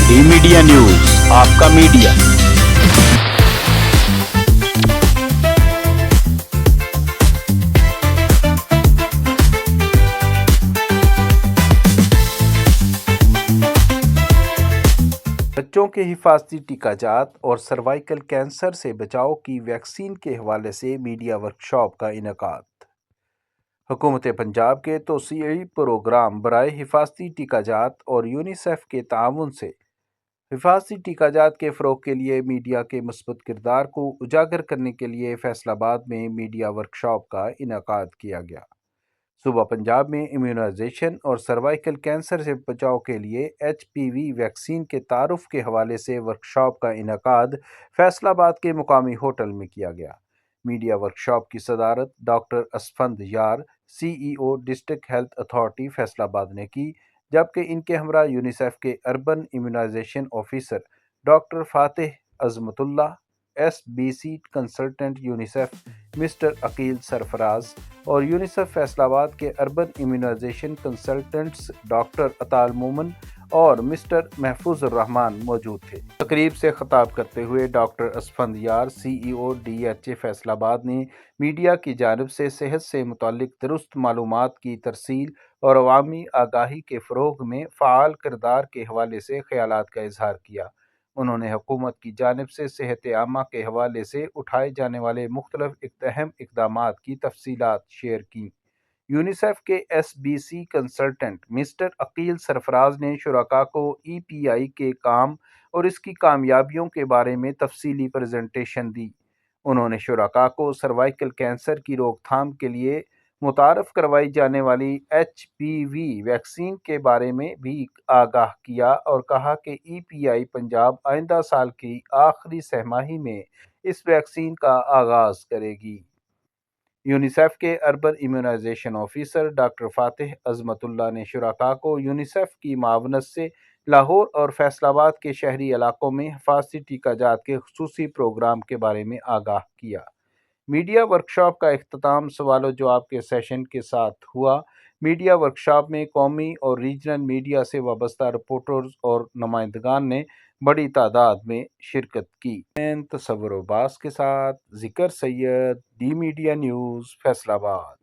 D media news, आपका media. बच्चों के हिफाजती टीकाजात और सर्वाइकल कैंसर से बचाव की वैक्सीन के हवाले से मीडिया वर्कशॉप का इनेकाद। हुकूमत पंजाब के तोसीई प्रोग्राम बराए हिफाजती टीकाजात और यूनिसेफ के ताउन से हिफाजती टीकाजात के फ़रोग के लिए मीडिया के मुस्बत किरदार को उजागर करने के लिए फैसलाबाद में मीडिया वर्कशॉप का इनेकाद किया गया। सूबा पंजाब में इम्यूनाइजेशन और सर्वाइकल कैंसर से बचाव के लिए HPV वैक्सीन के तारुफ के हवाले से वर्कशॉप का इनेकाद फैसलाबाद के मुकामी होटल में किया गया। मीडिया वर्कशॉप की सदारत doctor Asfand Yar, CEO district health authority Faisalabad ने की, जबकि इनके हमरा यूनिसेफ के urban immunisation officer doctor Fatih Azmatullah, SBC consultant UNICEF mister Aqeel Sarfraz और यूनिसेफ फैसलाबाद के urban immunisation consultants doctor Atal Momin और मिस्टर महफूजुर रहमान मौजूद थे। तकरीब से खिताब करते हुए doctor Asfand Yar, CEO DHA Faisalabad ने मीडिया की जानिब से सेहत से मुतालिक दुरुस्त मालूमात की तरसील और अवामी आगाही के फ़रोग में फ़ाल किरदार के हवाले से ख़यालात का इजहार किया। उन्होंने हुकूमत की जानिब से सेहत आमा के हवाले से उठाए जाने वाले मुख्तलिफ अहम इक़दामात की तफसीलात शेयर की। यूनिसेफ के SBC consultant mister Aqeel Sarfraz ने शुरका को EPI के काम और इसकी कामयाबियों के बारे में तफसीली प्रेजेंटेशन दी। उन्होंने शुरका को सर्वाइकल कैंसर की रोकथाम के लिए मुतारफ़ करवाई जाने वाली HPV वैक्सीन के बारे में भी आगाह किया और कहा कि EPI पंजाब आइंदा साल की आखिरी सहमाही में इस वैक्सीन का आगाज़ करेगी। यूनिसेफ के urban immunisation officer doctor Fatih Azmatullah ने शुरका को यूनिसेफ की मावनत से लाहौर और फैसलाबाद के शहरी इलाकों में हिफाजती टीकाजात के खुसूसी प्रोग्राम के बारे में आगाह किया। मीडिया वर्कशॉप का इख्तिताम सवाल जवाब के सेशन के साथ हुआ। मीडिया वर्कशॉप में कौमी और रीजनल मीडिया से वाबस्ता रिपोर्टर्स और नुमाइंदगान ने बड़ी तादाद में शिरकत की। तसव्वुर अब्बास के साथ ज़िकर Syed, D media news, Faisalabad.